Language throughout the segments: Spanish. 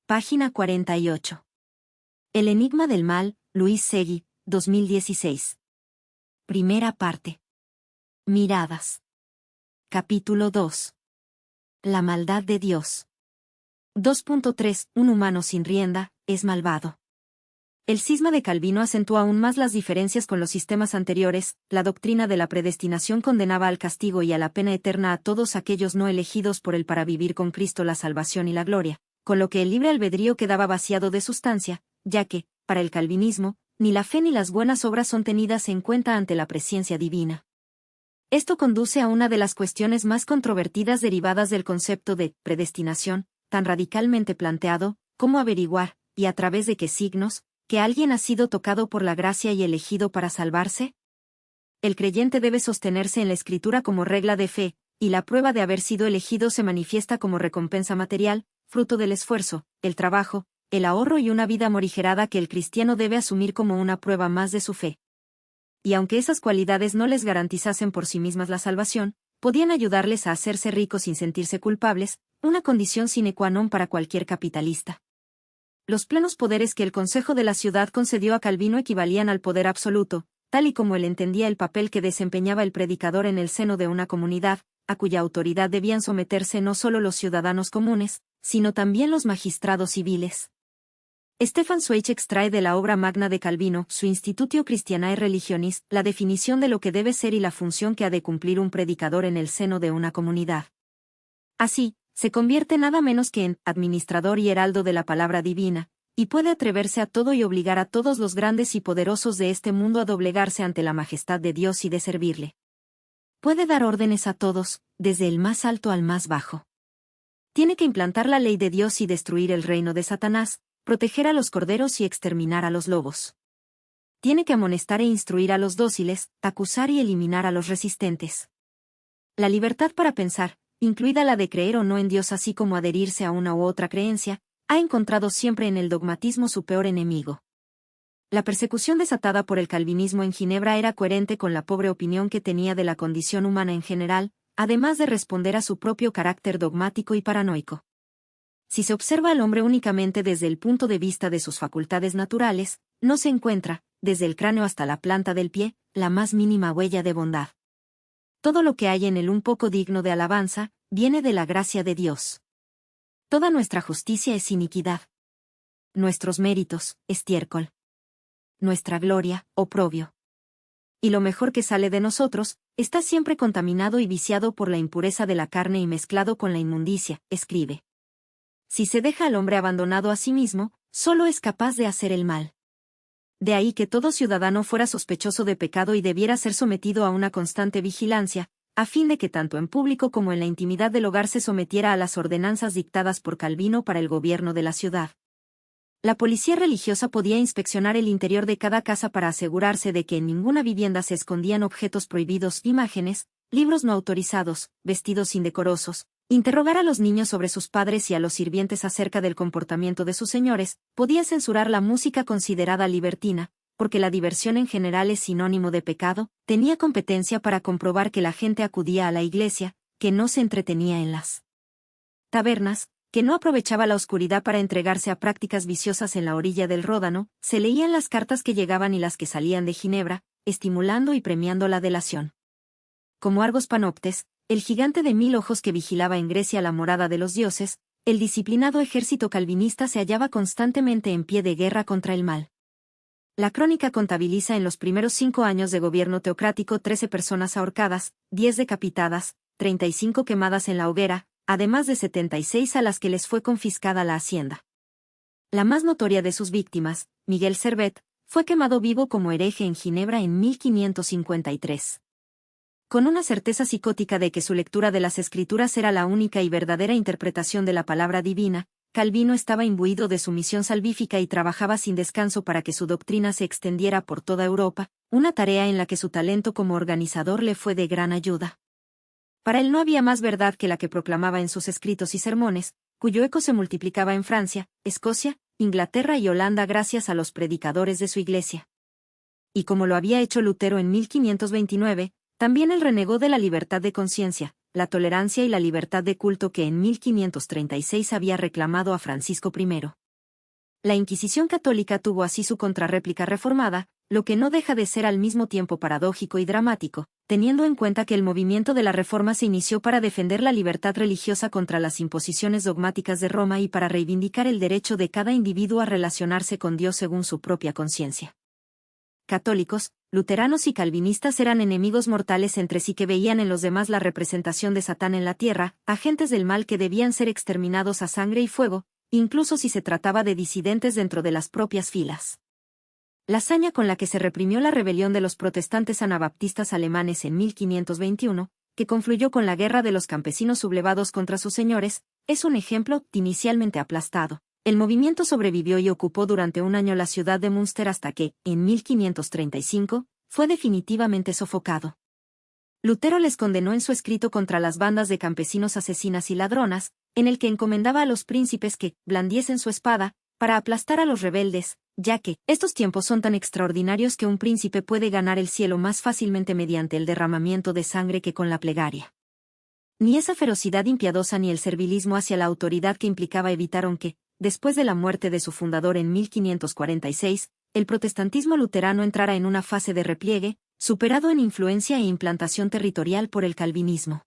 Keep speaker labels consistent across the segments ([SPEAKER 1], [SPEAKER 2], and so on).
[SPEAKER 1] Página 48. El enigma del mal, Luis Segui, 2016. Primera parte. Miradas. Capítulo 2. La maldad de Dios. 2.3. Un humano sin rienda, es malvado. El cisma de Calvino acentúa aún más las diferencias con los sistemas anteriores. La doctrina de la predestinación condenaba al castigo y a la pena eterna a todos aquellos no elegidos por él para vivir con Cristo la salvación y la gloria, con lo que el libre albedrío quedaba vaciado de sustancia, ya que, para el calvinismo, ni la fe ni las buenas obras son tenidas en cuenta ante la presencia divina. Esto conduce a una de las cuestiones más controvertidas derivadas del concepto de predestinación, tan radicalmente planteado, cómo averiguar, y a través de qué signos, que alguien ha sido tocado por la gracia y elegido para salvarse. El creyente debe sostenerse en la Escritura como regla de fe, y la prueba de haber sido elegido se manifiesta como recompensa material, fruto del esfuerzo, el trabajo, el ahorro y una vida morigerada que el cristiano debe asumir como una prueba más de su fe. Y aunque esas cualidades no les garantizasen por sí mismas la salvación, podían ayudarles a hacerse ricos sin sentirse culpables, una condición sine qua non para cualquier capitalista. Los plenos poderes que el Consejo de la Ciudad concedió a Calvino equivalían al poder absoluto, tal y como él entendía el papel que desempeñaba el predicador en el seno de una comunidad, a cuya autoridad debían someterse no solo los ciudadanos comunes, sino también los magistrados civiles. Stefan Zweig extrae de la obra magna de Calvino, su Institutio Christianae Religionis, la definición de lo que debe ser y la función que ha de cumplir un predicador en el seno de una comunidad. Así, se convierte nada menos que en administrador y heraldo de la palabra divina, y puede atreverse a todo y obligar a todos los grandes y poderosos de este mundo a doblegarse ante la majestad de Dios y de servirle. Puede dar órdenes a todos, desde el más alto al más bajo. Tiene que implantar la ley de Dios y destruir el reino de Satanás, proteger a los corderos y exterminar a los lobos. Tiene que amonestar e instruir a los dóciles, acusar y eliminar a los resistentes. La libertad para pensar, incluida la de creer o no en Dios así como adherirse a una u otra creencia, ha encontrado siempre en el dogmatismo su peor enemigo. La persecución desatada por el calvinismo en Ginebra era coherente con la pobre opinión que tenía de la condición humana en general, además de responder a su propio carácter dogmático y paranoico. Si se observa al hombre únicamente desde el punto de vista de sus facultades naturales, no se encuentra, desde el cráneo hasta la planta del pie, la más mínima huella de bondad. Todo lo que hay en él un poco digno de alabanza, viene de la gracia de Dios. Toda nuestra justicia es iniquidad. Nuestros méritos, estiércol. Nuestra gloria, oprobio. Y lo mejor que sale de nosotros, está siempre contaminado y viciado por la impureza de la carne y mezclado con la inmundicia, escribe. Si se deja al hombre abandonado a sí mismo, solo es capaz de hacer el mal. De ahí que todo ciudadano fuera sospechoso de pecado y debiera ser sometido a una constante vigilancia, a fin de que tanto en público como en la intimidad del hogar se sometiera a las ordenanzas dictadas por Calvino para el gobierno de la ciudad. La policía religiosa podía inspeccionar el interior de cada casa para asegurarse de que en ninguna vivienda se escondían objetos prohibidos, imágenes, libros no autorizados, vestidos indecorosos, interrogar a los niños sobre sus padres y a los sirvientes acerca del comportamiento de sus señores, podía censurar la música considerada libertina, porque la diversión en general es sinónimo de pecado, tenía competencia para comprobar que la gente acudía a la iglesia, que no se entretenía en las tabernas, que no aprovechaba la oscuridad para entregarse a prácticas viciosas en la orilla del Ródano, se leían las cartas que llegaban y las que salían de Ginebra, estimulando y premiando la delación. Como Argos Panoptes, el gigante de 1000 ojos que vigilaba en Grecia la morada de los dioses, el disciplinado ejército calvinista se hallaba constantemente en pie de guerra contra el mal. La crónica contabiliza en los primeros 5 años de gobierno teocrático 13 personas ahorcadas, 10 decapitadas, 35 quemadas en la hoguera, además de 76 a las que les fue confiscada la hacienda. La más notoria de sus víctimas, Miguel Servet, fue quemado vivo como hereje en Ginebra en 1553. Con una certeza psicótica de que su lectura de las Escrituras era la única y verdadera interpretación de la palabra divina, Calvino estaba imbuido de su misión salvífica y trabajaba sin descanso para que su doctrina se extendiera por toda Europa, una tarea en la que su talento como organizador le fue de gran ayuda. Para él no había más verdad que la que proclamaba en sus escritos y sermones, cuyo eco se multiplicaba en Francia, Escocia, Inglaterra y Holanda gracias a los predicadores de su iglesia. Y como lo había hecho Lutero en 1529, también él renegó de la libertad de conciencia, la tolerancia y la libertad de culto que en 1536 había reclamado a Francisco I. La Inquisición católica tuvo así su contrarréplica reformada, lo que no deja de ser al mismo tiempo paradójico y dramático, teniendo en cuenta que el movimiento de la Reforma se inició para defender la libertad religiosa contra las imposiciones dogmáticas de Roma y para reivindicar el derecho de cada individuo a relacionarse con Dios según su propia conciencia. Católicos, luteranos y calvinistas eran enemigos mortales entre sí que veían en los demás la representación de Satán en la tierra, agentes del mal que debían ser exterminados a sangre y fuego, incluso si se trataba de disidentes dentro de las propias filas. La hazaña con la que se reprimió la rebelión de los protestantes anabaptistas alemanes en 1521, que confluyó con la guerra de los campesinos sublevados contra sus señores, es un ejemplo. Inicialmente aplastado, el movimiento sobrevivió y ocupó durante un año la ciudad de Münster hasta que, en 1535, fue definitivamente sofocado. Lutero les condenó en su escrito contra las bandas de campesinos asesinas y ladronas, en el que encomendaba a los príncipes que blandiesen su espada, para aplastar a los rebeldes, ya que estos tiempos son tan extraordinarios que un príncipe puede ganar el cielo más fácilmente mediante el derramamiento de sangre que con la plegaria. Ni esa ferocidad impiedosa ni el servilismo hacia la autoridad que implicaba evitaron que, después de la muerte de su fundador en 1546, el protestantismo luterano entrara en una fase de repliegue, superado en influencia e implantación territorial por el calvinismo.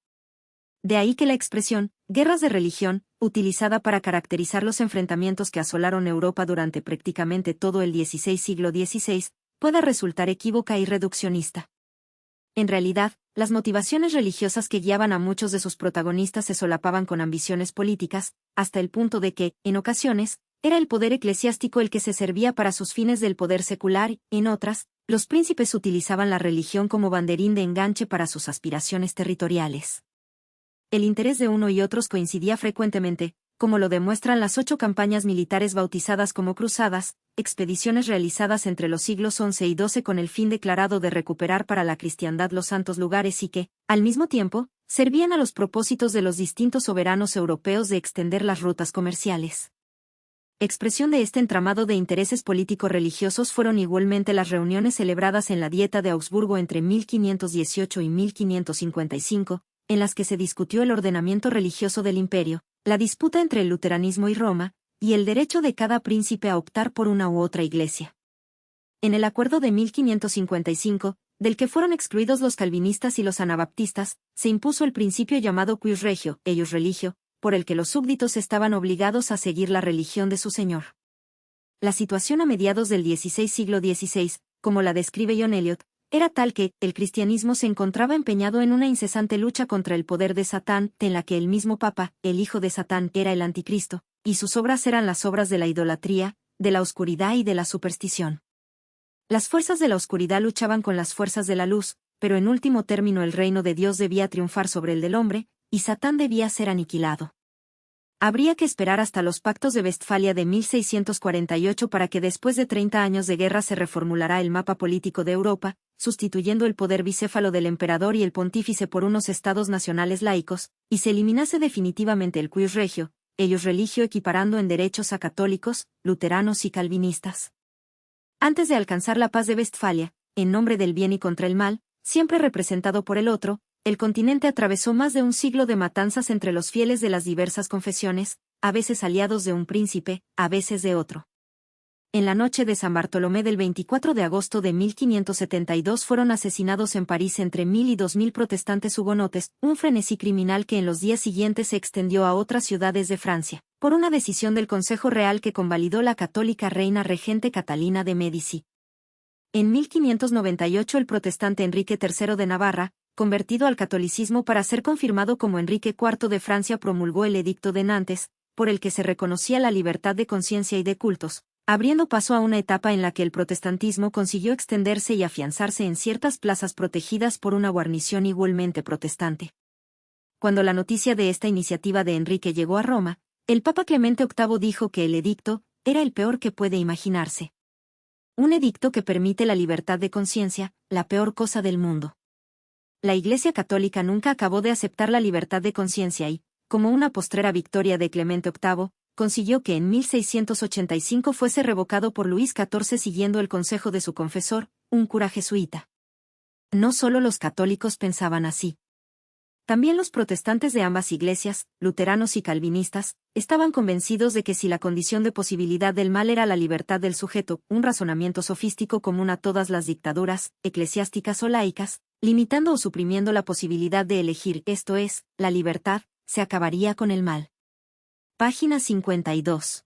[SPEAKER 1] De ahí que la expresión, guerras de religión, utilizada para caracterizar los enfrentamientos que asolaron Europa durante prácticamente todo el siglo XVI, pueda resultar equívoca y reduccionista. En realidad, las motivaciones religiosas que guiaban a muchos de sus protagonistas se solapaban con ambiciones políticas, hasta el punto de que, en ocasiones, era el poder eclesiástico el que se servía para sus fines del poder secular y, en otras, los príncipes utilizaban la religión como banderín de enganche para sus aspiraciones territoriales. El interés de uno y otros coincidía frecuentemente, como lo demuestran las 8 campañas militares bautizadas como cruzadas, expediciones realizadas entre los siglos XI y XII con el fin declarado de recuperar para la cristiandad los santos lugares y que, al mismo tiempo, servían a los propósitos de los distintos soberanos europeos de extender las rutas comerciales. Expresión de este entramado de intereses político-religiosos fueron igualmente las reuniones celebradas en la Dieta de Augsburgo entre 1518 y 1555, en las que se discutió el ordenamiento religioso del imperio, la disputa entre el luteranismo y Roma, y el derecho de cada príncipe a optar por una u otra iglesia. En el acuerdo de 1555, del que fueron excluidos los calvinistas y los anabaptistas, se impuso el principio llamado cuius regio, eius religio, por el que los súbditos estaban obligados a seguir la religión de su señor. La situación a mediados del siglo XVI, como la describe John Eliot, era tal que el cristianismo se encontraba empeñado en una incesante lucha contra el poder de Satán, en la que el mismo Papa, el hijo de Satán, era el anticristo, y sus obras eran las obras de la idolatría, de la oscuridad y de la superstición. Las fuerzas de la oscuridad luchaban con las fuerzas de la luz, pero en último término el reino de Dios debía triunfar sobre el del hombre, y Satán debía ser aniquilado. Habría que esperar hasta los pactos de Westfalia de 1648 para que después de 30 años de guerra se reformulara el mapa político de Europa, sustituyendo el poder bicéfalo del emperador y el pontífice por unos estados nacionales laicos, y se eliminase definitivamente el cuius regio, eius religio equiparando en derechos a católicos, luteranos y calvinistas. Antes de alcanzar la paz de Westfalia, en nombre del bien y contra el mal, siempre representado por el otro, el continente atravesó más de un siglo de matanzas entre los fieles de las diversas confesiones, a veces aliados de un príncipe, a veces de otro. En la noche de San Bartolomé del 24 de agosto de 1572 fueron asesinados en París entre 1000 y 2000 protestantes hugonotes, un frenesí criminal que en los días siguientes se extendió a otras ciudades de Francia, por una decisión del Consejo Real que convalidó la católica reina regente Catalina de Médici. En 1598 el protestante Enrique III de Navarra, convertido al catolicismo para ser confirmado como Enrique IV de Francia, promulgó el Edicto de Nantes, por el que se reconocía la libertad de conciencia y de cultos, abriendo paso a una etapa en la que el protestantismo consiguió extenderse y afianzarse en ciertas plazas protegidas por una guarnición igualmente protestante. Cuando la noticia de esta iniciativa de Enrique llegó a Roma, el Papa Clemente VIII dijo que el edicto era el peor que puede imaginarse. Un edicto que permite la libertad de conciencia, la peor cosa del mundo. La Iglesia Católica nunca acabó de aceptar la libertad de conciencia y, como una postrera victoria de Clemente VIII, consiguió que en 1685 fuese revocado por Luis XIV siguiendo el consejo de su confesor, un cura jesuita. No solo los católicos pensaban así. También los protestantes de ambas iglesias, luteranos y calvinistas, estaban convencidos de que si la condición de posibilidad del mal era la libertad del sujeto, un razonamiento sofístico común a todas las dictaduras, eclesiásticas o laicas, limitando o suprimiendo la posibilidad de elegir, esto es, la libertad, se acabaría con el mal. Página 52.